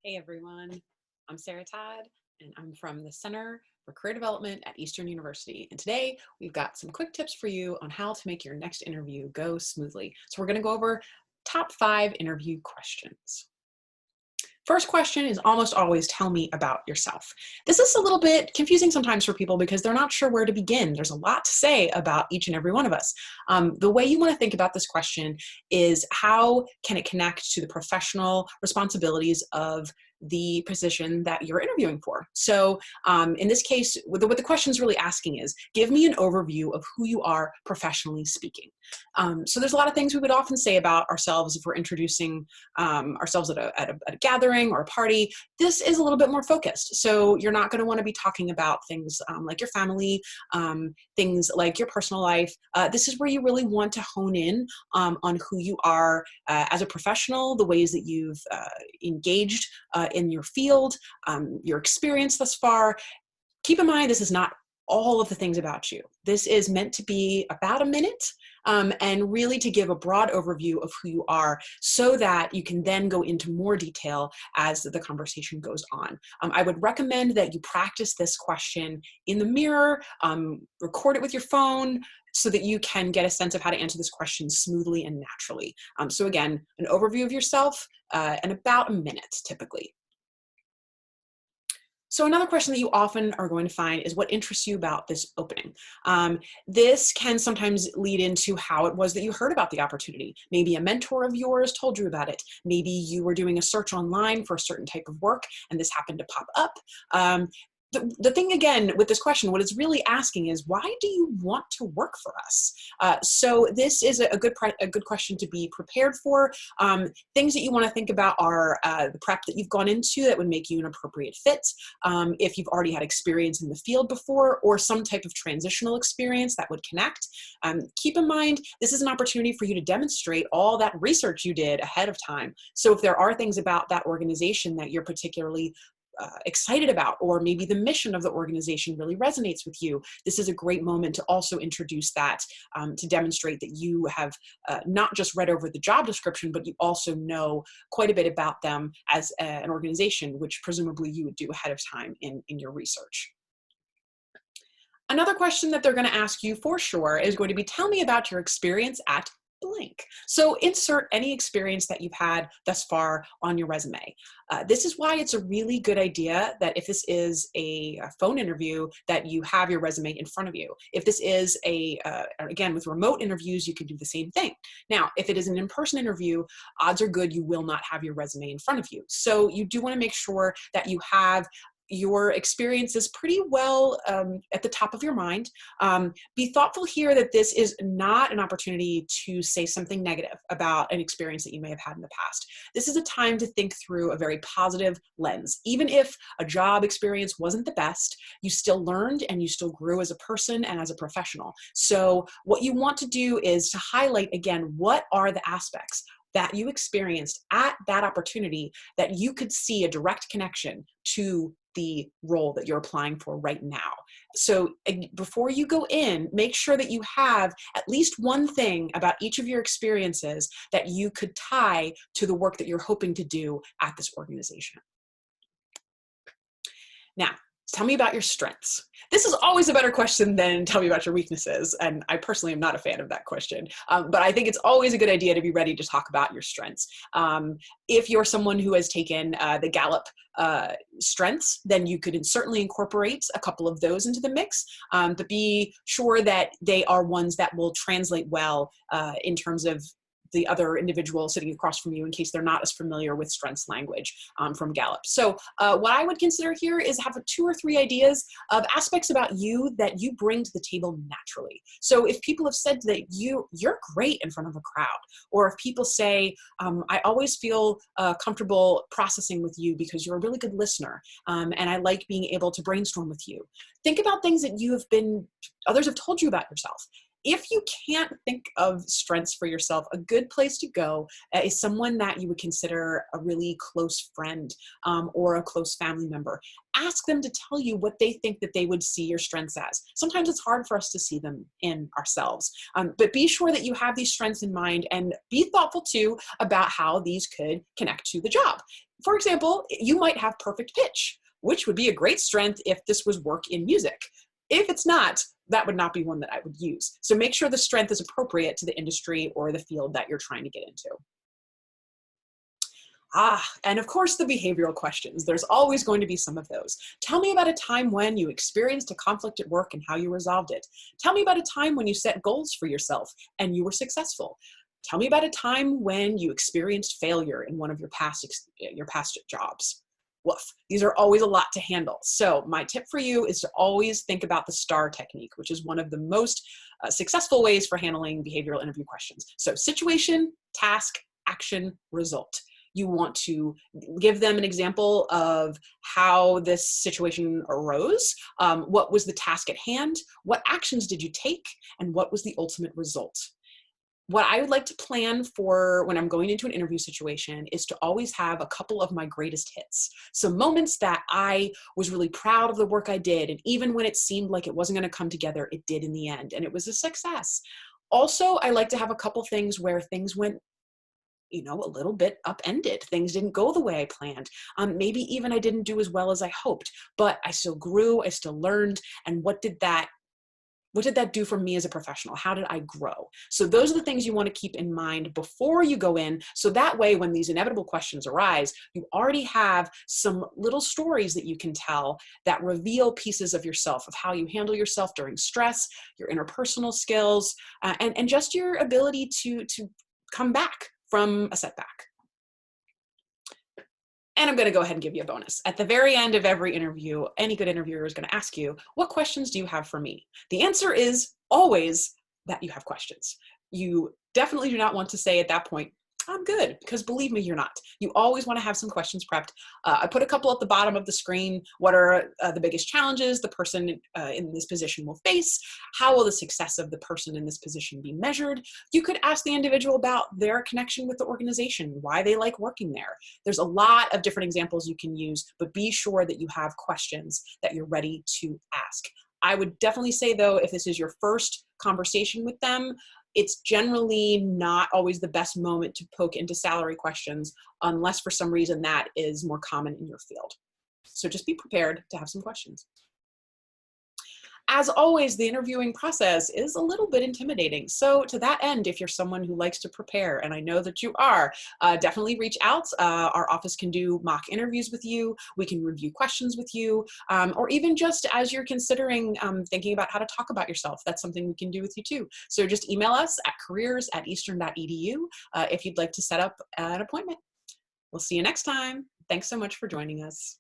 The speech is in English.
Hey everyone, I'm Sarah Todd, and I'm from the Center for Career Development at Eastern University. And today we've got some quick tips for you on how to make your next interview go smoothly. So we're going to go over top 5 interview questions. First question is almost always tell me about yourself. This is a little bit confusing sometimes for people because they're not sure where to begin. There's a lot to say about each and every one of us. The way you want to think about this question is how can it connect to the professional responsibilities of the position that you're interviewing for. So in this case, what the question is really asking is, give me an overview of who you are professionally speaking. So there's a lot of things we would often say about ourselves if we're introducing ourselves at a gathering or a party. This is a little bit more focused. So you're not going to want to be talking about things like your family, things like your personal life. This is where you really want to hone in on who you are as a professional, the ways that you've engaged in your field, your experience thus far. Keep in mind, this is not all of the things about you. This is meant to be about a minute and really to give a broad overview of who you are so that you can then go into more detail as the conversation goes on. I would recommend that you practice this question in the mirror, record it with your phone so that you can get a sense of how to answer this question smoothly and naturally. So again, an overview of yourself and about a minute typically. So another question that you often are going to find is what interests you about this opening. This can sometimes lead into how it was that you heard about the opportunity. Maybe a mentor of yours told you about it. Maybe you were doing a search online for a certain type of work and this happened to pop up. The thing again with this question, what it's really asking is, why do you want to work for us? So this is a good question to be prepared for. Things that you want to think about are the prep that you've gone into that would make you an appropriate fit. If you've already had experience in the field before or some type of transitional experience that would connect. Keep in mind, this is an opportunity for you to demonstrate all that research you did ahead of time. So if there are things about that organization that you're particularly excited about, or maybe the mission of the organization really resonates with you, this is a great moment to also introduce that, to demonstrate that you have not just read over the job description, but you also know quite a bit about them as an organization, which presumably you would do ahead of time in your research. Another question that they're going to ask you for sure is going to be, tell me about your experience at blank. So insert any experience that you've had thus far on your resume. This is why it's a really good idea that if this is a phone interview, that you have your resume in front of you. If this is again, with remote interviews, you can do the same thing. Now, if it is an in-person interview, odds are good you will not have your resume in front of you. So you do want to make sure that you have your experience is pretty well at the top of your mind. Be thoughtful here that this is not an opportunity to say something negative about an experience that you may have had in the past. This is a time to think through a very positive lens. Even if a job experience wasn't the best, you still learned and you still grew as a person and as a professional. So what you want to do is to highlight again, what are the aspects that you experienced at that opportunity that you could see a direct connection to the role that you're applying for right now. So before you go in, make sure that you have at least one thing about each of your experiences that you could tie to the work that you're hoping to do at this organization. Now, tell me about your strengths. This is always a better question than tell me about your weaknesses. And I personally am not a fan of that question. But I think it's always a good idea to be ready to talk about your strengths. If you're someone who has taken the Gallup strengths, then you could certainly incorporate a couple of those into the mix, but be sure that they are ones that will translate well in terms of the other individual sitting across from you in case they're not as familiar with strengths language from Gallup. So what I would consider here is have 2 or 3 ideas of aspects about you that you bring to the table naturally. So if people have said that you're great in front of a crowd, or if people say, I always feel comfortable processing with you because you're a really good listener, and I like being able to brainstorm with you. Think about things that others have told you about yourself. If you can't think of strengths for yourself, a good place to go is someone that you would consider a really close friend, or a close family member. Ask them to tell you what they think that they would see your strengths as. Sometimes it's hard for us to see them in ourselves, but be sure that you have these strengths in mind, and be thoughtful too about how these could connect to the job. For example, you might have perfect pitch, which would be a great strength if this was work in music. If it's not, that would not be one that I would use. So make sure the strength is appropriate to the industry or the field that you're trying to get into. And of course, the behavioral questions. There's always going to be some of those. Tell me about a time when you experienced a conflict at work and how you resolved it. Tell me about a time when you set goals for yourself and you were successful. Tell me about a time when you experienced failure in one of your past jobs. Woof. These are always a lot to handle. So my tip for you is to always think about the STAR technique, which is one of the most successful ways for handling behavioral interview questions. So situation, task, action, result. You want to give them an example of how this situation arose, what was the task at hand, what actions did you take, and what was the ultimate result. What I would like to plan for when I'm going into an interview situation is to always have a couple of my greatest hits. So moments that I was really proud of the work I did, and even when it seemed like it wasn't going to come together, it did in the end, and it was a success. Also, I like to have a couple things where things went a little bit upended. Things didn't go the way I planned. Maybe even I didn't do as well as I hoped, but I still grew, I still learned. And what did that do for me as a professional? How did I grow? So those are the things you want to keep in mind before you go in. So that way, when these inevitable questions arise, you already have some little stories that you can tell that reveal pieces of yourself, of how you handle yourself during stress, your interpersonal skills, and just your ability to come back from a setback. And I'm going to go ahead and give you a bonus. At the very end of every interview, any good interviewer is going to ask you, what questions do you have for me? The answer is always that you have questions. You definitely do not want to say at that point, I'm good, because believe me, you're not. You always want to have some questions prepped. I put a couple at the bottom of the screen. What are the biggest challenges the person in this position will face? How will the success of the person in this position be measured? You could ask the individual about their connection with the organization, why they like working there. There's a lot of different examples you can use, but be sure that you have questions that you're ready to ask. I would definitely say, though, if this is your first conversation with them, it's generally not always the best moment to poke into salary questions unless for some reason that is more common in your field. So just be prepared to have some questions. As always, the interviewing process is a little bit intimidating. So to that end, if you're someone who likes to prepare, and I know that you are, definitely reach out. Our office can do mock interviews with you. We can review questions with you, or even just as you're considering thinking about how to talk about yourself, that's something we can do with you too. So just email us at careers@eastern.edu if you'd like to set up an appointment. We'll see you next time. Thanks so much for joining us.